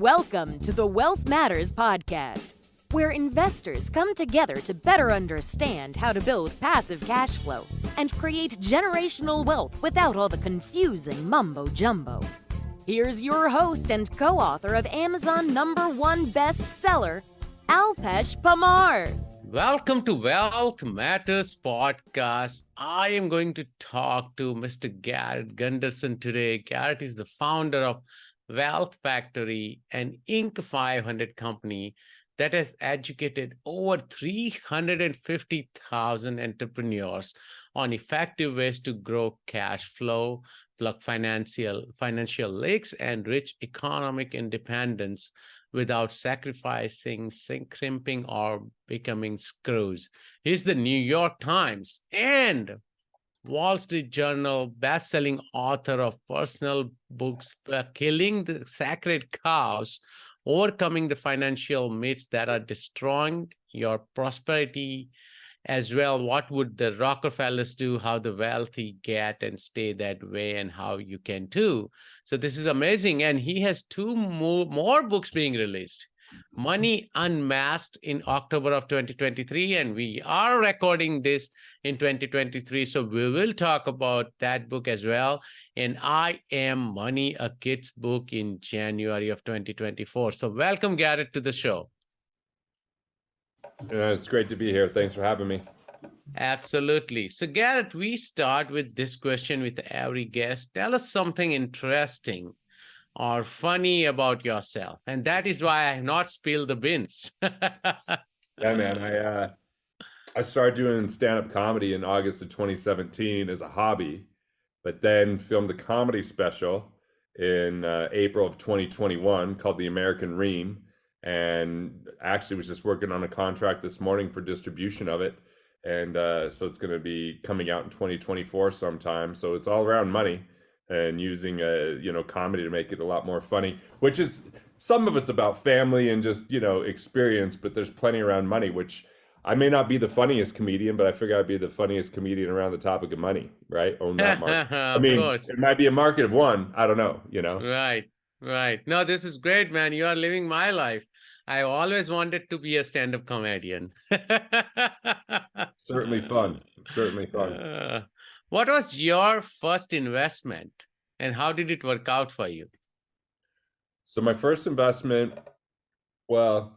Welcome to the Wealth Matters podcast, where investors come together to better understand how to build passive cash flow and create generational wealth without all the confusing mumbo-jumbo. Here's your host and co-author of Amazon #1 bestseller, Alpesh Pamar. Welcome to Wealth Matters podcast. I am going to talk to Mr. Garrett Gunderson today. Garrett is the founder of Wealth Factory, an Inc. 500 company that has educated over 350,000 entrepreneurs on effective ways to grow cash flow, plug financial leaks, and reach economic independence without sacrificing, scrimping, or becoming Scrooge. He's the New York Times and Wall Street Journal best-selling author of personal books, Killing the Sacred Cows, Overcoming the Financial Myths That Are Destroying Your Prosperity, as well, What Would the Rockefellers Do, How the Wealthy Get and Stay That Way, and How You Can Too. So this is amazing. And he has two more books being released. Money Unmasked in October of 2023, and we are recording this in 2023. So we will talk about that book as well. And I Am Money, a kid's book in January of 2024. So welcome, Garrett, to the show. It's great to be here. Thanks for having me. Absolutely. So, Garrett, we start with this question with every guest. Tell us something interesting or funny about yourself. And that is why I have not spilled the beans. Yeah, man. I started doing stand-up comedy in August of 2017 as a hobby, but then filmed a comedy special in April of 2021 called The American Ream. And actually was just working on a contract this morning for distribution of it. And so it's going to be coming out in 2024 sometime. So it's all around money and using comedy to make it a lot more funny, which is, some of it's about family and just, experience, but there's plenty around money, which I may not be the funniest comedian, but I figure I'd be the funniest comedian around the topic of money, right? Own that market. I mean, it might be a market of one. I don't know, Right. No, this is great, man. You are living my life. I always wanted to be a stand-up comedian. Certainly fun. What was your first investment and how did it work out for you? So my first investment, so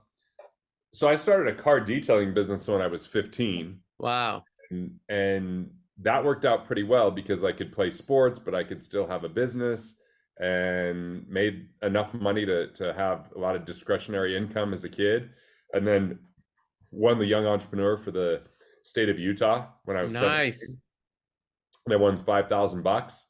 I started a car detailing business when I was 15. Wow. And that worked out pretty well because I could play sports, but I could still have a business, and made enough money to have a lot of discretionary income as a kid. And then won the Young Entrepreneur for the state of Utah when I was 17. And I won $5,000.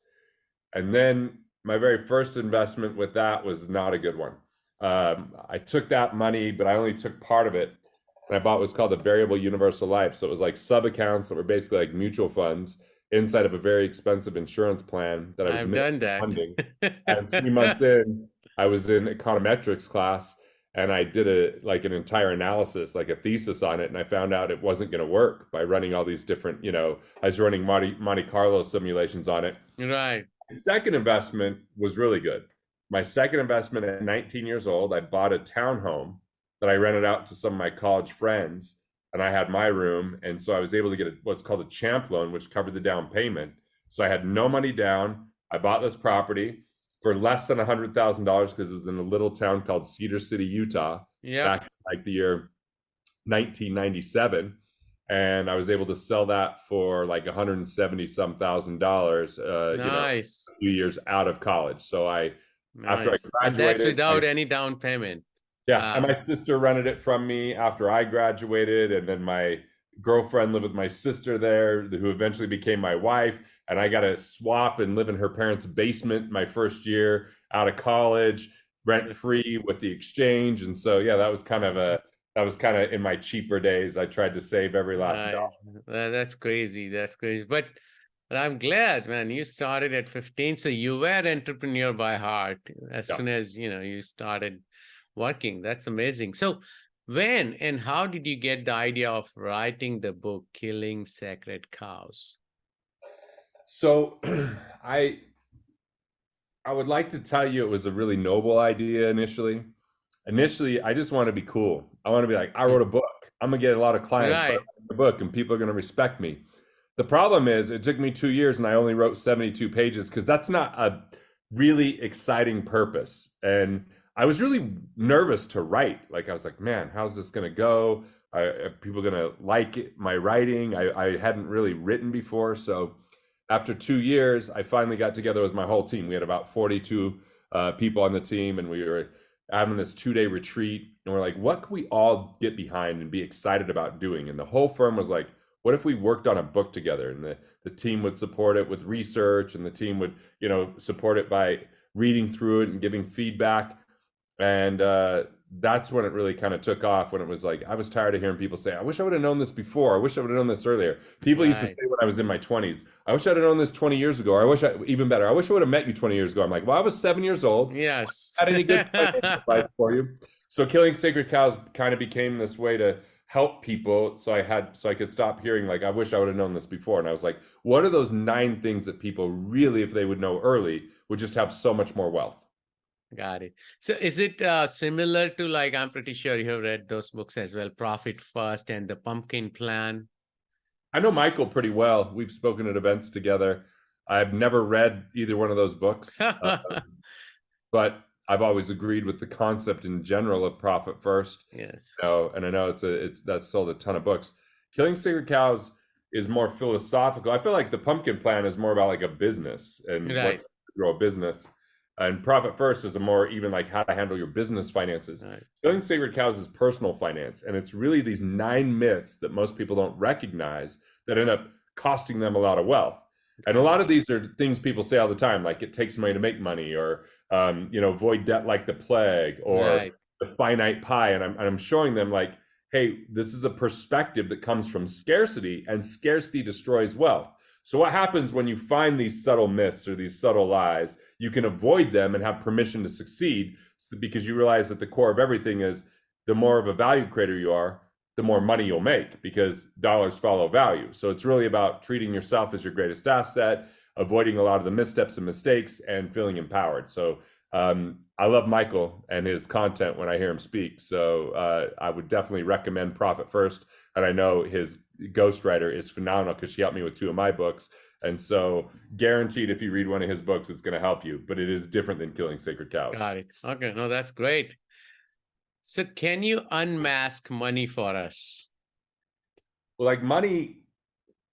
And then my very first investment with that was not a good one. I took that money, but I only took part of it. And I bought what's called a variable universal life. So it was like sub accounts that were basically like mutual funds inside of a very expensive insurance plan that I was funding. And 3 months in, I was in econometrics class and I did an entire analysis, like a thesis on it. And I found out it wasn't going to work by running all these different, I was running Monte Carlo simulations on it. Right. Second investment was really good. My second investment at 19 years old, I bought a townhome that I rented out to some of my college friends. And I had my room. And so I was able to get what's called a champ loan, which covered the down payment. So I had no money down. I bought this property for less than $100,000 because it was in a little town called Cedar City, Utah, back in like the year 1997. And I was able to sell that for like $170-some thousand, a few years out of college. So after I graduated, and that's without any down payment. Yeah, and my sister rented it from me after I graduated, and then my girlfriend lived with my sister there, who eventually became my wife, and I got to swap and live in her parents' basement my first year out of college, rent-free with the exchange. And so, yeah, that was kind of in my cheaper days. I tried to save every last dollar. That's crazy. But I'm glad, man, you started at 15, so you were an entrepreneur by heart as soon as, you started working. That's amazing. So when and how did you get the idea of writing the book, Killing Sacred Cows? So I would like to tell you it was a really noble idea initially. initially I just want to be cool. I want to be like, I wrote a book. I'm gonna get a lot of clients by Right. writing the book, and people are gonna respect me. The problem is, it took me 2 years, and I only wrote 72 pages because that's not a really exciting purpose. And I was really nervous to write. Like I was like, man, how's this gonna go? Are people gonna like my writing? I hadn't really written before, so after 2 years, I finally got together with my whole team. We had about 42 people on the team, and we were having this 2-day retreat. And we're like, what can we all get behind and be excited about doing? And the whole firm was like, what if we worked on a book together? And the team would support it with research, and the team would, support it by reading through it and giving feedback. And that's when it really kind of took off, when it was like, I was tired of hearing people say, I wish I would have known this before. I wish I would have known this earlier. People used to say when I was in my 20s, I wish I'd have known this 20 years ago. Or I wish even better, I wish I would have met you 20 years ago. I'm like, well, I was 7 years old. Yes. Had any good financial advice for you? So Killing Sacred Cows kind of became this way to help people. So I could stop hearing like, I wish I would have known this before. And I was like, what are those 9 things that people really, if they would know early, would just have so much more wealth? Got it. So is it similar to, like, I'm pretty sure you have read those books as well, Profit First and The Pumpkin Plan? I know Michael pretty well. We've spoken at events together. I've never read either one of those books, but I've always agreed with the concept in general of Profit First. Yes. And I know that's sold a ton of books. Killing Sacred Cows is more philosophical. I feel like The Pumpkin Plan is more about like a business and what to grow a business. And Profit First is a more even like how to handle your business finances. Right. Killing Sacred Cows is personal finance. And it's really these 9 myths that most people don't recognize that end up costing them a lot of wealth. And a lot of these are things people say all the time, like it takes money to make money, or, avoid debt like the plague, or the finite pie. And I'm showing them like, hey, this is a perspective that comes from scarcity, and scarcity destroys wealth. So what happens when you find these subtle myths or these subtle lies? You can avoid them and have permission to succeed, because you realize that the core of everything is the more of a value creator you are, the more money you'll make, because dollars follow value. So it's really about treating yourself as your greatest asset, avoiding a lot of the missteps and mistakes, and feeling empowered. So I love Michael and his content when I hear him speak. So I would definitely recommend Profit First. And I know his ghostwriter is phenomenal because she helped me with 2 of my books. And so guaranteed, if you read one of his books, it's going to help you. But it is different than Killing Sacred Cows. Got it. Okay. No, that's great. So can you unmask money for us? Well, like money,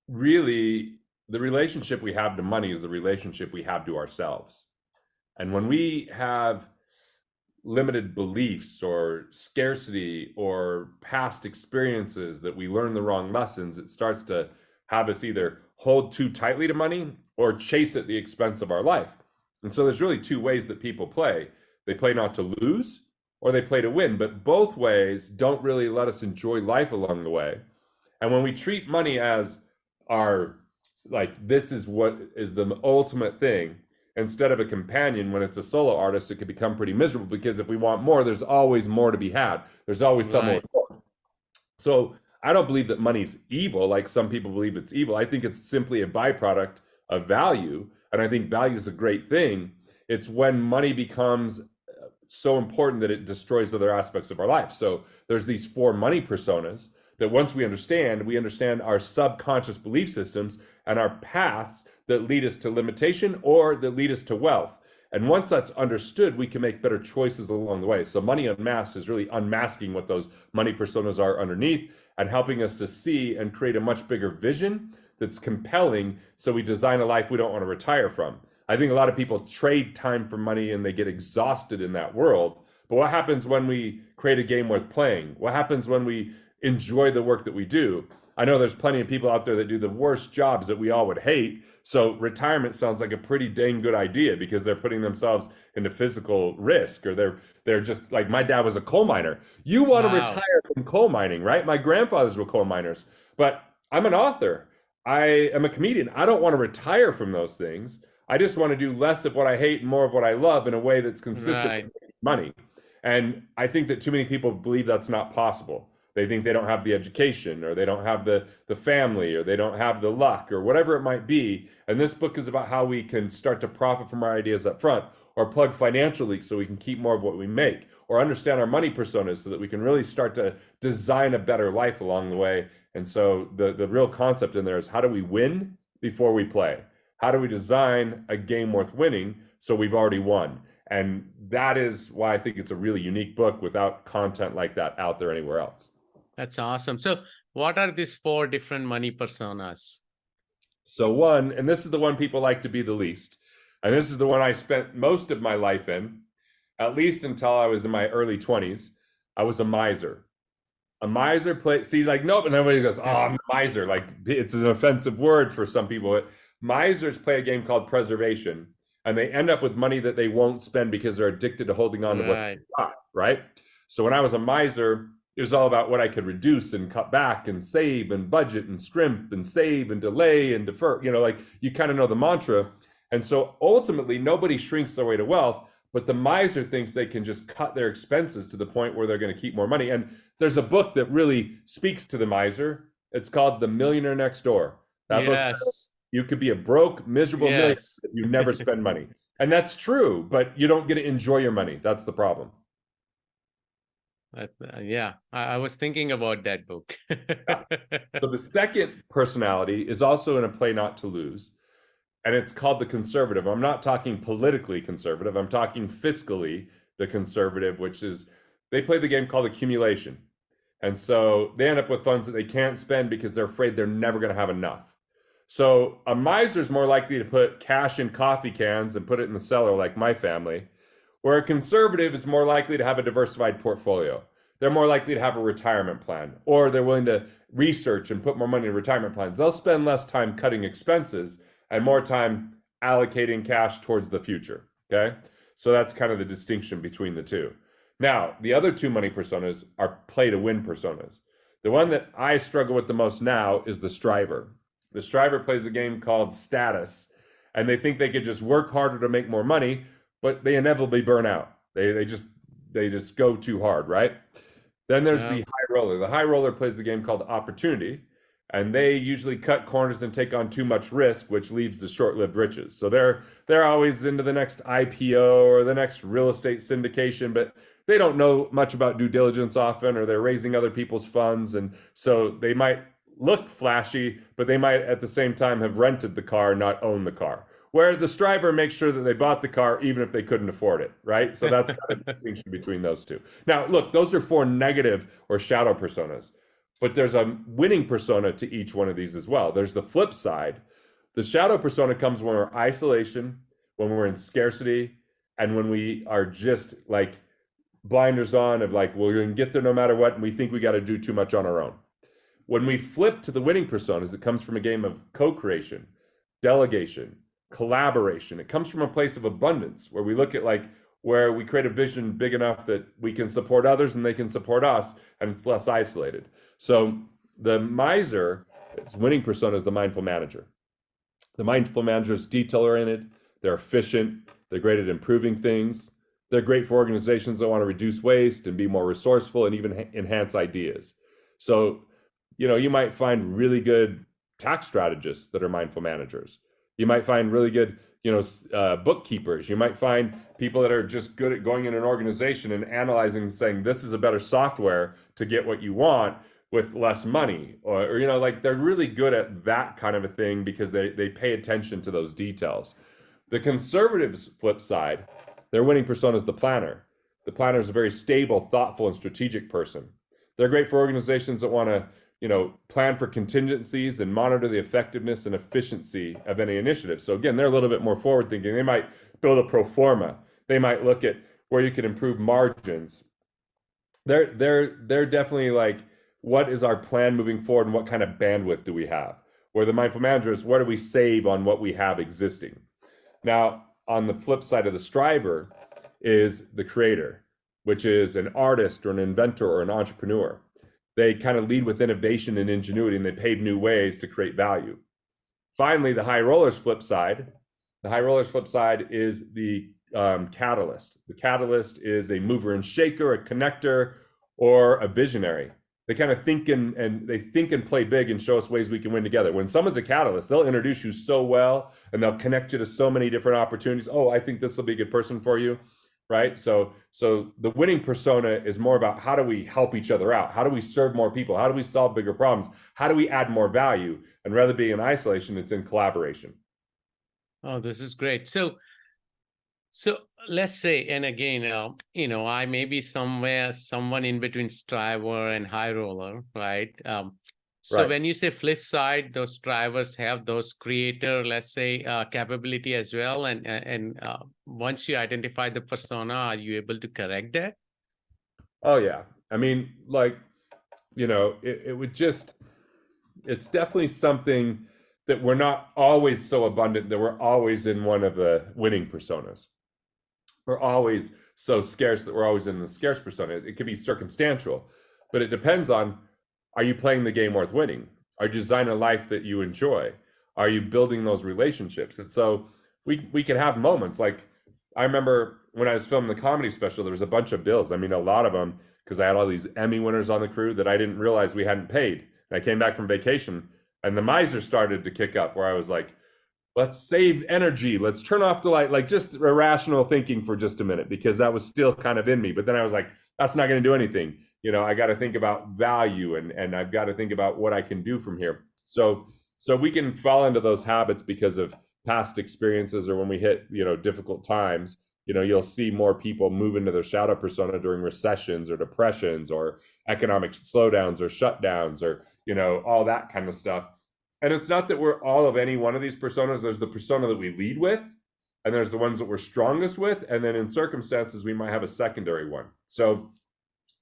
really, the relationship we have to money is the relationship we have to ourselves. And when we have limited beliefs or scarcity or past experiences that we learn the wrong lessons, it starts to have us either hold too tightly to money or chase at the expense of our life. And so there's really 2 ways that people play. They play not to lose, or they play to win, but both ways don't really let us enjoy life along the way. And when we treat money as our, like, this is what is the ultimate thing, instead of a companion, when it's a solo artist, it could become pretty miserable, because if we want more, there's always more to be had. There's always someone more. So I don't believe that money's evil, like some people believe it's evil. I think it's simply a byproduct of value. And I think value is a great thing. It's when money becomes so important that it destroys other aspects of our life. So there's these 4 money personas that once we understand our subconscious belief systems and our paths that lead us to limitation or that lead us to wealth. And once that's understood, we can make better choices along the way. So Money Unmasked is really unmasking what those money personas are underneath and helping us to see and create a much bigger vision that's compelling, so we design a life we don't want to retire from. I think a lot of people trade time for money and they get exhausted in that world. But what happens when we create a game worth playing? What happens when we enjoy the work that we do? I know there's plenty of people out there that do the worst jobs that we all would hate. So retirement sounds like a pretty dang good idea, because they're putting themselves into physical risk, or they're just like, my dad was a coal miner. You want to retire from coal mining, right? My grandfathers were coal miners, but I'm an author. I am a comedian. I don't want to retire from those things. I just want to do less of what I hate and more of what I love in a way that's consistent with money. And I think that too many people believe that's not possible. They think they don't have the education, or they don't have the family, or they don't have the luck, or whatever it might be. And this book is about how we can start to profit from our ideas up front, or plug financial leaks so we can keep more of what we make, or understand our money personas so that we can really start to design a better life along the way. And so the real concept in there is, how do we win before we play? How do we design a game worth winning so we've already won? And that is why I think it's a really unique book without content like that out there anywhere else. That's awesome. So what are these 4 different money personas? So one, and this is the one people like to be the least, and this is the one I spent most of my life in, at least until I was in my early 20s. I was a miser. A miser nope, and everybody goes, oh, I'm a miser. Like, it's an offensive word for some people. But misers play a game called preservation, and they end up with money that they won't spend because they're addicted to holding on to what they got, right? So when I was a miser, it was all about what I could reduce and cut back and save and budget and scrimp and save and delay and defer. Like, you kind of know the mantra. And so ultimately, nobody shrinks their way to wealth, but the miser thinks they can just cut their expenses to the point where they're going to keep more money. And there's a book that really speaks to the miser. It's called The Millionaire Next Door. That book says you could be a broke, miserable millionaire if you never spend money. And that's true, but you don't get to enjoy your money. That's the problem. I was thinking about that book. So the second personality is also in A Play Not to Lose, and it's called the conservative. I'm not talking politically conservative. I'm talking fiscally the conservative, which is, they play the game called accumulation. And so they end up with funds that they can't spend because they're afraid they're never going to have enough. So a miser is more likely to put cash in coffee cans and put it in the cellar, like my family, where a conservative is more likely to have a diversified portfolio. They're more likely to have a retirement plan, or they're willing to research and put more money in retirement plans. They'll spend less time cutting expenses and more time allocating cash towards the future, okay? So that's kind of the distinction between the two. Now, the other 2 money personas are play to win personas. The one that I struggle with the most now is the striver. The striver plays a game called status, and they think they could just work harder to make more money, but they inevitably burn out. They just go too hard, right? Then there's the high roller. The high roller plays a game called opportunity, and they usually cut corners and take on too much risk, which leads to short-lived riches. So they're always into the next IPO or the next real estate syndication, but they don't know much about due diligence often, or they're raising other people's funds. And so they might look flashy, but they might at the same time have rented the car, not own the car. Where the striver makes sure that they bought the car even if they couldn't afford it, right? So that's kind of the distinction between those two. Now, look, those are 4 negative or shadow personas, but there's a winning persona to each one of these as well. There's the flip side. The shadow persona comes when we're in isolation, when we're in scarcity, and when we are just like blinders on of like, well, we're going to get there no matter what, and we think we got to do too much on our own. When we flip to the winning personas, it comes from a game of co-creation, delegation, collaboration. It comes from a place of abundance, where we look at like where we create a vision big enough that we can support others and they can support us, and it's less isolated. So the miser, its winning persona, is the mindful manager. The mindful manager is detail oriented, they're efficient, they're great at improving things, they're great for organizations that want to reduce waste and be more resourceful and even enhance ideas. So you might find really good tax strategists that are mindful managers. You might find really good, bookkeepers. You might find people that are just good at going in an organization and analyzing and saying, this is a better software to get what you want with less money. Or like they're really good at that kind of a thing because they pay attention to those details. The conservatives' flip side, their winning persona is the planner. The planner is a very stable, thoughtful, and strategic person. They're great for organizations that want to plan for contingencies and monitor the effectiveness and efficiency of any initiative. So again, they're a little bit more forward thinking. They might build a pro forma. They might look at where you can improve margins. They're definitely like, what is our plan moving forward and what kind of bandwidth do we have? Where the mindful manager is, what do we save on what we have existing? Now, on the flip side of the striver is the creator, which is an artist or an inventor or an entrepreneur. They kind of lead with innovation and ingenuity, and they pave new ways to create value. Finally, the high roller's flip side. The high roller's flip side is the catalyst. The catalyst is a mover and shaker, a connector, or a visionary. they kind of think and they think and play big and show us ways we can win together. When someone's a catalyst, they'll introduce you so well and they'll connect you to so many different opportunities. Oh, I think this will be a good person for you, right? So the winning persona is more about how do we help each other out? How do we serve more people? How do we solve bigger problems? How do we add more value? And rather be in isolation, it's in collaboration. Oh, this is great. So let's say, and again, I may be someone in between striver and high roller, right? So Right. when you say flip side, those strivers have those creator, let's say, capability as well. And once you identify the persona, are you able to correct that? Oh yeah. I mean, like, it's definitely something that we're not always so abundant that we're always in one of the winning personas. We're always so scarce that we're always in the scarce persona. It could be circumstantial, but it depends on, are you playing the game worth winning? Are you designing a life that you enjoy? Are you building those relationships? And so we can have moments like, I remember when I was filming the comedy special, there was a bunch of bills. I mean, a lot of them, because I had all these Emmy winners on the crew that I didn't realize we hadn't paid. And I came back from vacation and the miser started to kick up, where I was like, let's save energy. Let's turn off the light, like just irrational thinking for just a minute, because that was still kind of in me. But then I was like, that's not going to do anything. I got to think about value and I've got to think about what I can do from here. So we can fall into those habits because of past experiences, or when we hit, difficult times, you'll see more people move into their shadow persona during recessions or depressions or economic slowdowns or shutdowns or, all that kind of stuff. And it's not that we're all of any one of these personas. There's the persona that we lead with, and there's the ones that we're strongest with. And then in circumstances, we might have a secondary one. So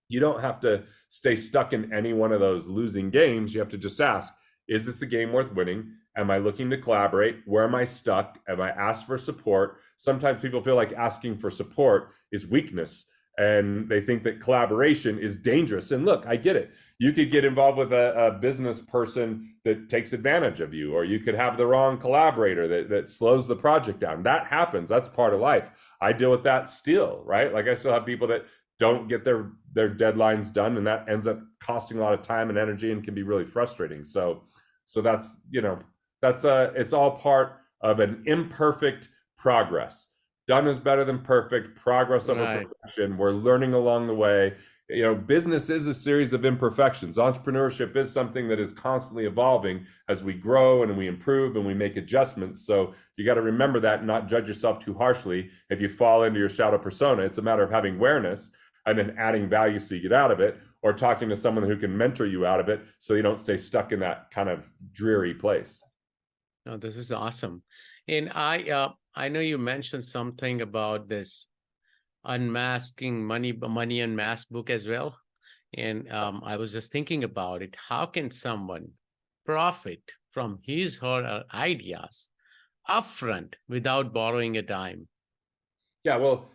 you don't have to stay stuck in any one of those losing games. You have to just ask, is this a game worth winning? Am I looking to collaborate? Where am I stuck? Am I asked for support? Sometimes people feel like asking for support is weakness, and they think that collaboration is dangerous. And look, I get it. You could get involved with a business person that takes advantage of you, or you could have the wrong collaborator that slows the project down. That happens. That's part of life. I deal with that still, right? Like I still have people that don't get their deadlines done, and that ends up costing a lot of time and energy and can be really frustrating. So that's, it's all part of an imperfect progress. Done is better than perfect. Progress over perfection. We're learning along the way. Business is a series of imperfections. Entrepreneurship is something that is constantly evolving as we grow and we improve and we make adjustments. So you got to remember that and not judge yourself too harshly if you fall into your shadow persona. It's a matter of having awareness and then adding value so you get out of it, or talking to someone who can mentor you out of it so you don't stay stuck in that kind of dreary place. Oh, this is awesome. And I know you mentioned something about this Unmasking Money Unmasked book as well. And I was just thinking about it. How can someone profit from his or her ideas upfront without borrowing a dime? Yeah, well,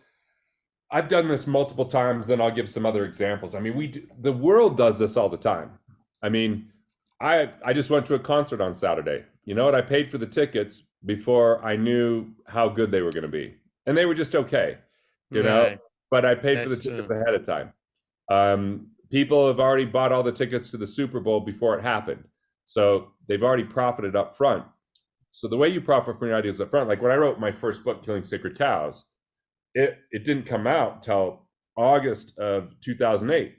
I've done this multiple times, and I'll give some other examples. I mean, the world does this all the time. I mean, I just went to a concert on Saturday. You know what? I paid for the tickets before I knew how good they were going to be. And they were just okay, know, but I paid for the tickets ahead of time. People have already bought all the tickets to the Super Bowl before it happened. So they've already profited up front. So the way you profit from your ideas up front, like when I wrote my first book, Killing Sacred Cows, it didn't come out till August of 2008.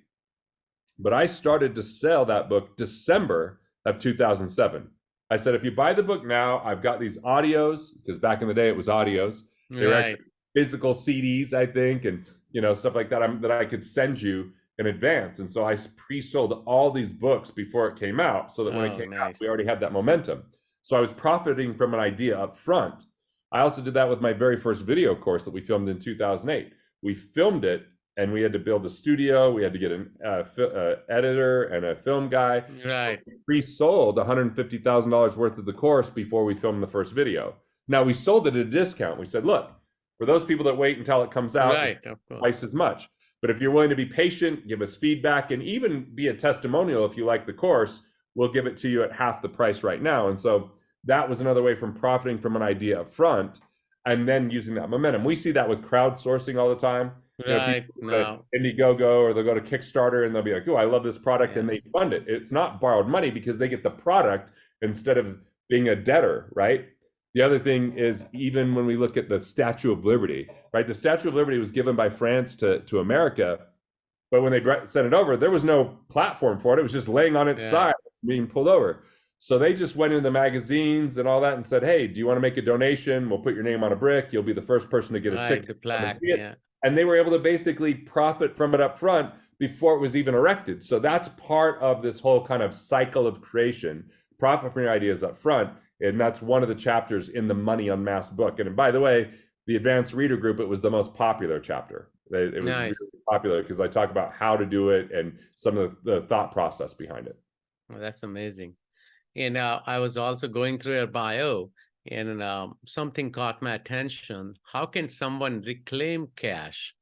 But I started to sell that book December of 2007. I said, if you buy the book now, I've got these audios, because back in the day it was audios. They were actually physical CDs, I think, and stuff like that that I could send you in advance. And so I pre-sold all these books before it came out, so that when it came out, we already had that momentum. So I was profiting from an idea up front. I also did that with my very first video course that we filmed in 2008. We filmed it, and we had to build a studio. We had to get an editor and a film guy. Right. We pre-sold $150,000 worth of the course before we filmed the first video. Now, we sold it at a discount. We said, look, for those people that wait until it comes out, it's twice as much. But if you're willing to be patient, give us feedback, and even be a testimonial if you like the course, we'll give it to you at half the price right now. And so that was another way from profiting from an idea up front and then using that momentum. We see that with crowdsourcing all the time. Right. People go to No. Indiegogo or they'll go to Kickstarter and they'll be like, oh, I love this product, and Yeah. they fund it. It's not borrowed money because they get the product instead of being a debtor, right? The other thing is, even when we look at the Statue of Liberty, right? The Statue of Liberty was given by France to America, but when they sent it over, there was no platform for it. It was just laying on its side, being pulled over. So they just went into the magazines and all that and said, hey, do you want to make a donation? We'll put your name on a brick. You'll be the first person to get a ticket. The plaque. See it. And they were able to basically profit from it up front before it was even erected. So that's part of this whole kind of cycle of creation. Profit from your ideas up front. And that's one of the chapters in the Money Unmasked book. And by the way, the advanced reader group, it was the most popular chapter. It was really popular because I talk about how to do it and some of the thought process behind it. Well, that's amazing. And I was also going through your bio, and something caught my attention. How can someone reclaim cash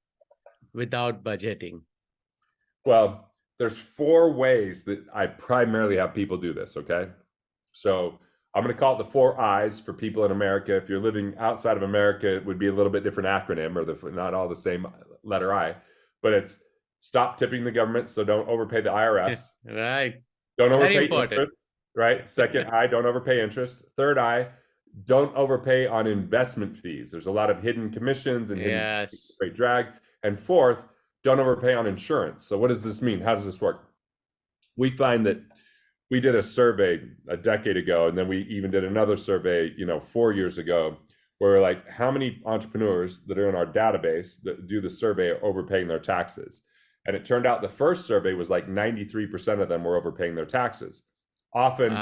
without budgeting? Well, there's 4 ways that I primarily have people do this, okay? So I'm going to call it the 4 I's for people in America. If you're living outside of America, it would be a little bit different acronym, or not all the same letter I, but it's stop tipping the government, so don't overpay the IRS. Right. Don't overpay interest, right? Second I, don't overpay interest. Third I, don't overpay on investment fees. There's a lot of hidden commissions and hidden great drag. And fourth, don't overpay on insurance. So what does this mean? How does this work? We find that we did a survey a decade ago, and then we even did another survey, 4 years ago, where we're like, how many entrepreneurs that are in our database that do the survey are overpaying their taxes? And it turned out the first survey was like 93% of them were overpaying their taxes. Often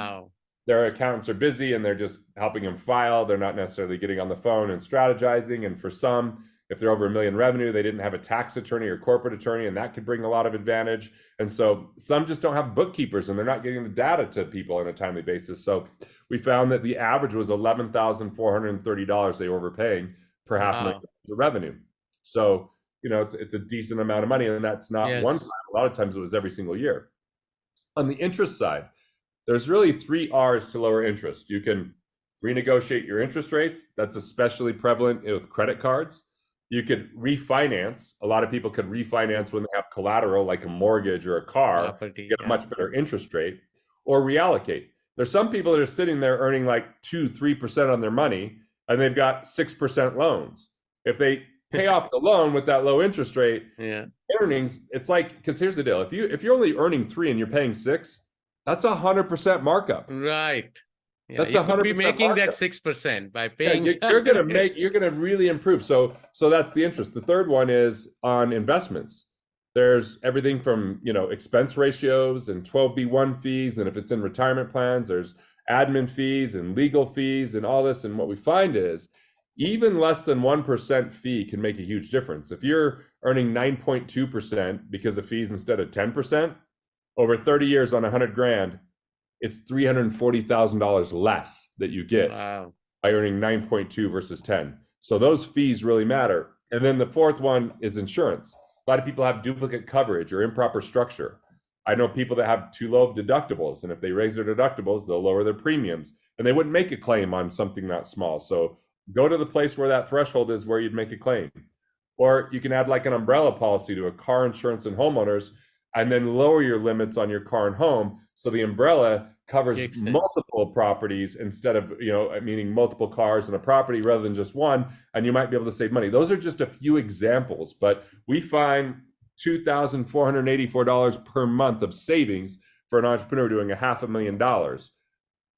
their accountants are busy and they're just helping them file. They're not necessarily getting on the phone and strategizing. And for some, if they're over $1 million revenue, they didn't have a tax attorney or corporate attorney, and that could bring a lot of advantage. And so some just don't have bookkeepers and they're not getting the data to people on a timely basis. So we found that the average was $11,430 they were overpaying per $500,000 of revenue. So, it's a decent amount of money, and that's not one time. A lot of times it was every single year. On the interest side, there's really 3 R's to lower interest. You can renegotiate your interest rates. That's especially prevalent with credit cards. You could refinance. A lot of people could refinance when they have collateral, like a mortgage or a car, get a much better interest rate, or reallocate. There's some people that are sitting there earning like 2-3% on their money, and they've got 6% loans. If they pay off the loan with that low interest rate, earnings, it's like, because here's the deal. If you're only earning 3 and you're paying 6, that's 100% markup. Right. Yeah, that's 100% be making markup. That 6% by paying. You're gonna really improve. So that's the interest. The third one is on investments. There's everything from expense ratios and 12B1 fees, and if it's in retirement plans, there's admin fees and legal fees and all this. And what we find is even less than 1% fee can make a huge difference. If you're earning 9.2% because of fees instead of 10%, over 30 years on $100,000, it's $340,000 less that you get by earning 9.2 versus 10. So those fees really matter. And then the fourth one is insurance. A lot of people have duplicate coverage or improper structure. I know people that have too low of deductibles, and if they raise their deductibles, they'll lower their premiums, and they wouldn't make a claim on something that small. So go to the place where that threshold is where you'd make a claim. Or you can add like an umbrella policy to a car insurance and homeowners, and then lower your limits on your car and home. So the umbrella covers multiple properties instead of, meaning multiple cars in a property rather than just one, and you might be able to save money. Those are just a few examples, but we find $2,484 per month of savings for an entrepreneur doing $500,000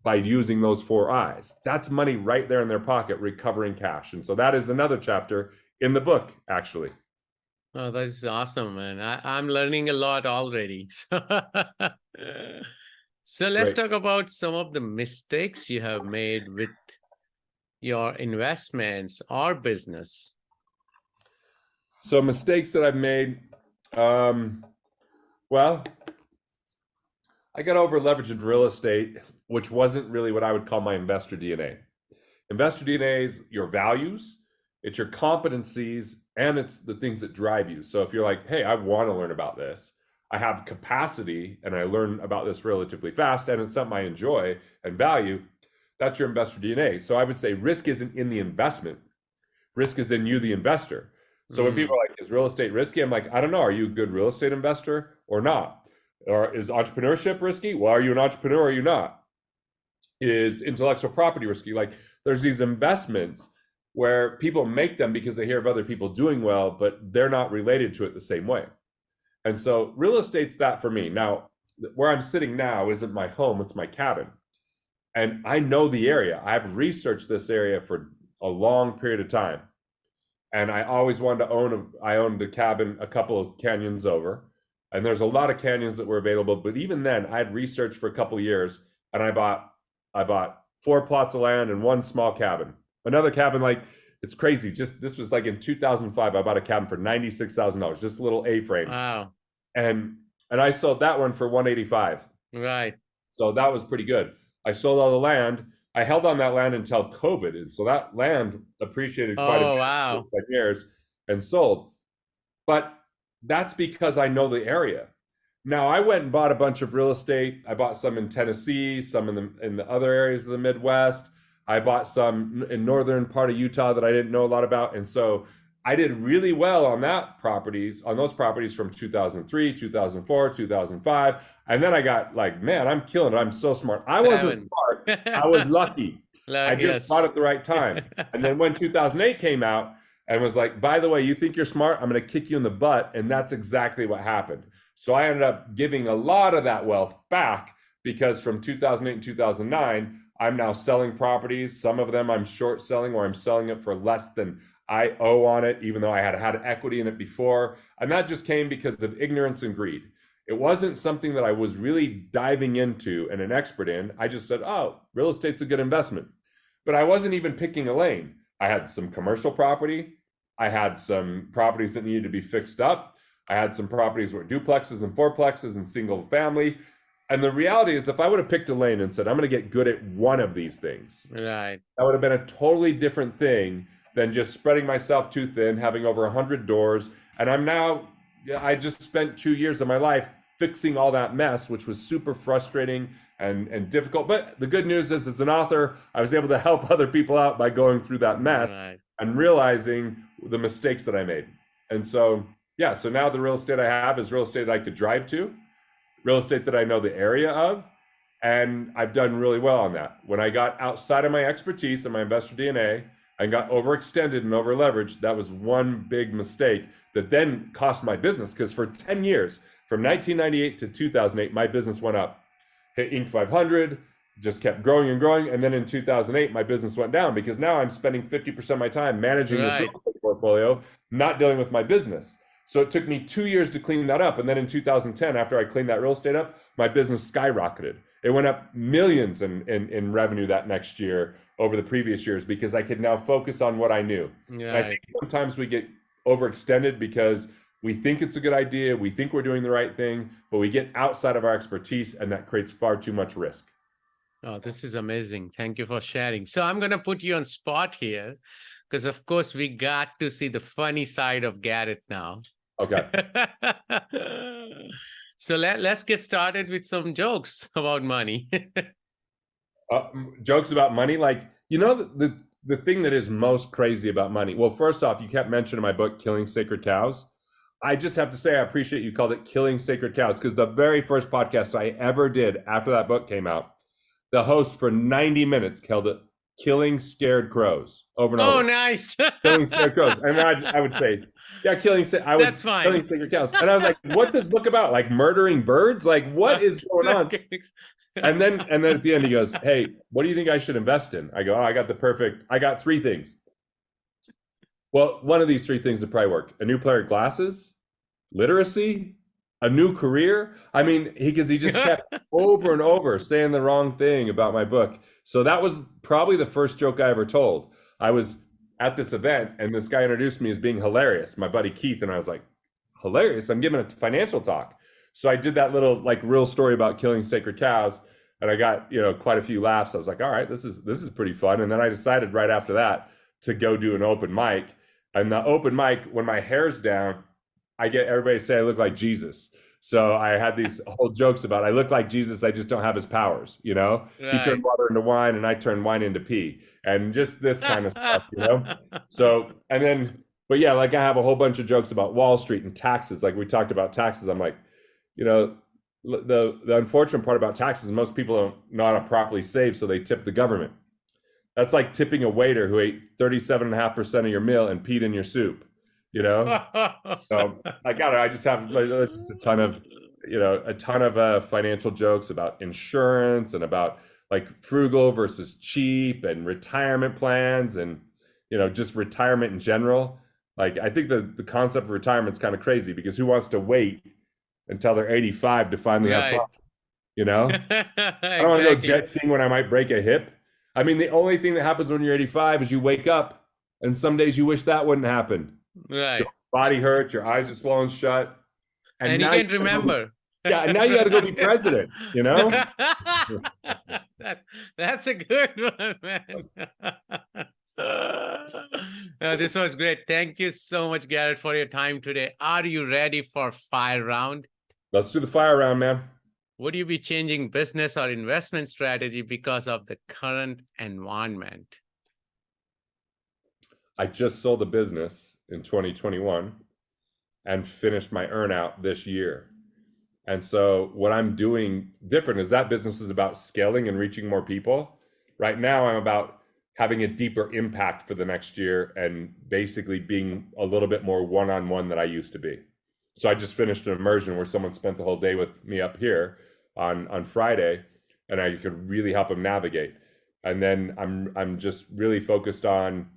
by using those 4 I's. That's money right there in their pocket, recovering cash. And so that is another chapter in the book, actually. Oh, that's awesome, man. I'm learning a lot already. So let's talk about some of the mistakes you have made with your investments or business. So mistakes that I've made, well, I got over leveraged in real estate, which wasn't really what I would call my investor DNA. Investor DNA is your values, it's your competencies, and it's the things that drive you. So if you're like, hey, I want to learn about this, I have capacity, and I learn about this relatively fast, and it's something I enjoy and value, that's your investor DNA. So I would say risk isn't in the investment. Risk is in you, the investor. So when people are like, is real estate risky? I'm like, I don't know. Are you a good real estate investor or not? Or is entrepreneurship risky? Well, are you an entrepreneur or are you not? Is intellectual property risky? Like, there's these investments where people make them because they hear of other people doing well, but they're not related to it the same way. And so real estate's that for me. Now, where I'm sitting now isn't my home, it's my cabin. And I know the area. I've researched this area for a long period of time. And I always wanted to I owned a cabin a couple of canyons over. And there's a lot of canyons that were available. But even then, I had researched for a couple of years, and I bought 4 plots of land and 1 small cabin. Another cabin, like, it's crazy. Just this was like in 2005. I bought a cabin for $96,000, just a little A-frame. Wow. And I sold that one for $185,000. Right. So that was pretty good. I sold all the land. I held on that land until COVID, and so that land appreciated quite a bit wow. for 10 years and sold. But that's because I know the area. Now, I went and bought a bunch of real estate. I bought some in Tennessee, some in the other areas of the Midwest. I bought some in northern part of Utah that I didn't know a lot about. And so I did really well on those properties from 2003, 2004, 2005. And then I got like, man, I'm killing it. I'm so smart. I wasn't smart. I was lucky. I just bought at the right time. And then when 2008 came out and was like, by the way, you think you're smart? I'm going to kick you in the butt. And that's exactly what happened. So I ended up giving a lot of that wealth back, because from 2008 and 2009, I'm now selling properties. Some of them I'm short selling, or I'm selling it for less than I owe on it, even though I had equity in it before. And that just came because of ignorance and greed. It wasn't something that I was really diving into and an expert in. I just said, oh, real estate's a good investment. But I wasn't even picking a lane. I had some commercial property. I had some properties that needed to be fixed up. I had some properties that were duplexes and fourplexes and single family. And the reality is, if I would have picked a lane and said, I'm going to get good at one of these things, right, that would have been a totally different thing than just spreading myself too thin, having over 100 doors. And I just spent 2 years of my life fixing all that mess, which was super frustrating and difficult. But the good news is, as an author, I was able to help other people out by going through that mess and realizing the mistakes that I made. And so, yeah, so now the real estate I have is real estate that I could drive to, real estate that I know the area of, and I've done really well on that. When I got outside of my expertise and my investor DNA and got overextended and over leveraged, that was one big mistake that then cost my business, because for 10 years, from 1998 to 2008, my business went up, hit Inc. 500, just kept growing and growing. And then in 2008, my business went down, because now I'm spending 50% of my time managing this real estate portfolio, not dealing with my business. So it took me 2 years to clean that up. And then in 2010, after I cleaned that real estate up, my business skyrocketed. It went up millions in revenue that next year over the previous years, because I could now focus on what I knew. And I think sometimes we get overextended because we think it's a good idea, we think we're doing the right thing, but we get outside of our expertise, and that creates far too much risk. Oh, this is amazing. Thank you for sharing. So I'm going to put you on spot here, because of course we got to see the funny side of Garrett now. Okay. So let's get started with some jokes about money. Jokes about money, like, the thing that is most crazy about money. Well, first off, you kept mentioning my book, Killing Sacred Cows. I just have to say, I appreciate you called it Killing Sacred Cows, because the very first podcast I ever did after that book came out, the host for 90 minutes called it Killing Scared Crows over and over. Oh, nice. Killing Scared Crows. And I would say, yeah, Killing Sacred Cows. And I was like, what's this book about? Like murdering birds? Like, what is going on? And then at the end he goes, hey, what do you think I should invest in? I go, I got 3 things. Well, one of these 3 things would probably work. A new pair of glasses, literacy, a new career. I mean, he just kept over and over saying the wrong thing about my book. So that was probably the first joke I ever told. I was at this event and this guy introduced me as being hilarious, my buddy Keith. And I was like, hilarious? I'm giving a financial talk. So I did that little real story about killing sacred cows, and I got, quite a few laughs. I was like, all right, this is pretty fun. And then I decided right after that to go do an open mic. And the open mic, when my hair's down, I get everybody to say I look like Jesus. So I had these whole jokes about I look like Jesus, I just don't have his powers, He turned water into wine and I turned wine into pee, and just this kind of stuff, So, and then But yeah, like I have a whole bunch of jokes about Wall Street and taxes. Like we talked about taxes. I'm like, you know, the unfortunate part about taxes, most people don't know how to properly save, so they tip the government. That's like tipping a waiter who ate 37.5% of your meal and peed in your soup, you know? So I got it. I just have like, just a ton of, financial jokes about insurance and about like frugal versus cheap and retirement plans and, just retirement in general. Like, I think the concept of retirement is kind of crazy because who wants to wait until they're 85 to finally have fun? I don't want to go jet skiing when I might break a hip. I mean, the only thing that happens when you're 85 is you wake up, and some days you wish that wouldn't happen. Right. Your body hurts, your eyes are swollen shut. And you can't remember. Yeah, and now you got to go be president, That's a good one, man. This was great. Thank you so much, Garrett, for your time today. Are you ready for fire round? Let's do the fire round, man. Would you be changing business or investment strategy because of the current environment? I just sold a business in 2021 and finished my earnout this year. And so what I'm doing different is that business is about scaling and reaching more people. Right now, I'm about having a deeper impact for the next year and basically being a little bit more one-on-one than I used to be. So I just finished an immersion where someone spent the whole day with me up here on Friday, and I could really help them navigate. And then I'm just really focused on,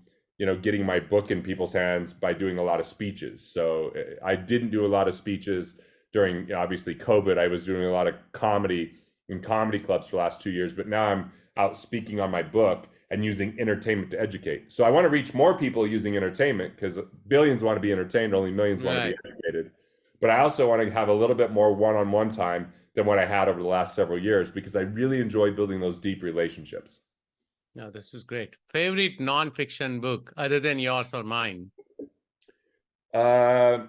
getting my book in people's hands by doing a lot of speeches. So I didn't do a lot of speeches during, obviously, COVID. I was doing a lot of comedy in comedy clubs for the last 2 years, but now I'm out speaking on my book and using entertainment to educate. So I want to reach more people using entertainment because billions want to be entertained, only millions want to be educated. But I also want to have a little bit more one-on-one time than what I had over the last several years because I really enjoy building those deep relationships. No, this is great. Favorite nonfiction book other than yours or mine? I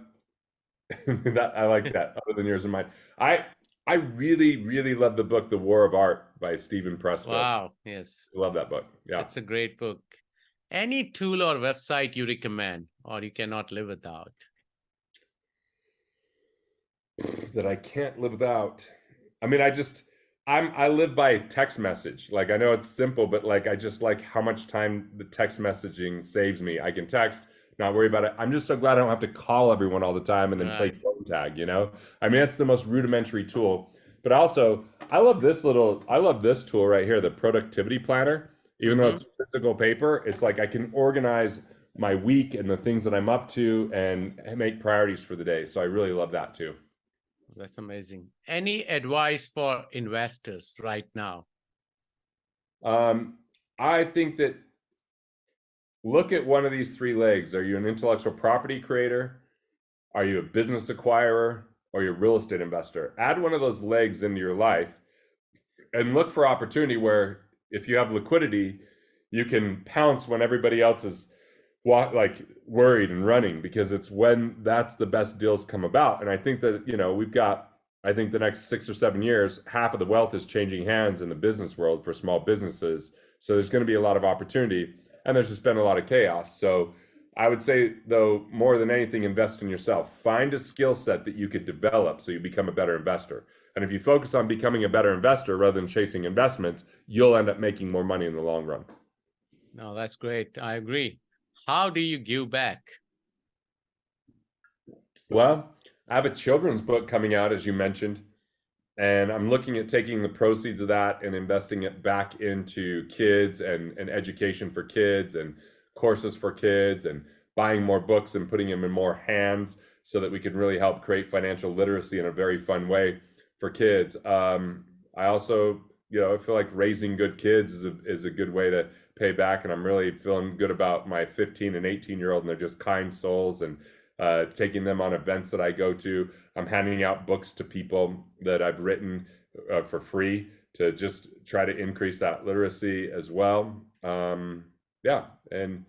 like that, other than yours and mine. I really, really love the book, The War of Art by Stephen Pressfield. Wow, yes. I love that book. Yeah. It's a great book. Any tool or website you recommend or you cannot live without? That I can't live without. I mean, I live by text message. Like, I know it's simple, but like, I just like how much time the text messaging saves me. I can text, not worry about it. I'm just so glad I don't have to call everyone all the time and then play phone tag, I mean, that's the most rudimentary tool. But also, I love this tool right here, the productivity planner. Even though it's physical paper, it's like I can organize my week and the things that I'm up to and make priorities for the day. So I really love that too. That's amazing. Any advice for investors right now? I think that look at one of these three legs. Are you an intellectual property creator? Are you a business acquirer? Or you're a real estate investor? Add one of those legs into your life and look for opportunity where if you have liquidity, you can pounce when everybody else is worried and running, because it's when that's the best deals come about. And I think that, we've got, I think the next 6 or 7 years, half of the wealth is changing hands in the business world for small businesses. So there's going to be a lot of opportunity and there's just been a lot of chaos. So I would say, though, more than anything, invest in yourself. Find a skill set that you could develop so you become a better investor. And if you focus on becoming a better investor rather than chasing investments, you'll end up making more money in the long run. No, that's great. I agree. How do you give back? Well, I have a children's book coming out, as you mentioned, and I'm looking at taking the proceeds of that and investing it back into kids and education for kids and courses for kids and buying more books and putting them in more hands so that we can really help create financial literacy in a very fun way for kids. I also, I feel like raising good kids is a good way to pay back. And I'm really feeling good about my 15 and 18-year-old, and they're just kind souls, and taking them on events that I go to. I'm handing out books to people that I've written for free to just try to increase that literacy as well. Yeah, and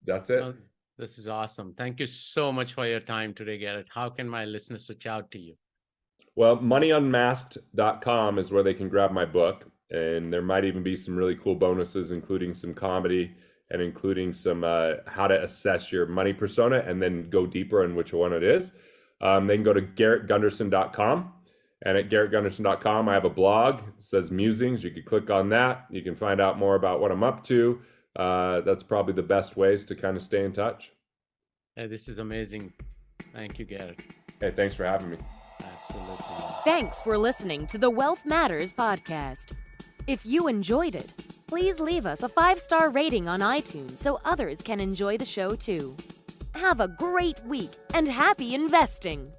that's it. Well, this is awesome. Thank you so much for your time today, Garrett. How can my listeners reach out to you? Well, moneyunmasked.com is where they can grab my book. And there might even be some really cool bonuses, including some comedy and including some how to assess your money persona and then go deeper on which one it is. They can go to GarrettGunderson.com. And at GarrettGunderson.com, I have a blog. It says Musings. You can click on that. You can find out more about what I'm up to. That's probably the best ways to kind of stay in touch. Hey, this is amazing. Thank you, Garrett. Hey, thanks for having me. Absolutely. Thanks for listening to the Wealth Matters podcast. If you enjoyed it, please leave us a 5-star rating on iTunes so others can enjoy the show too. Have a great week and happy investing!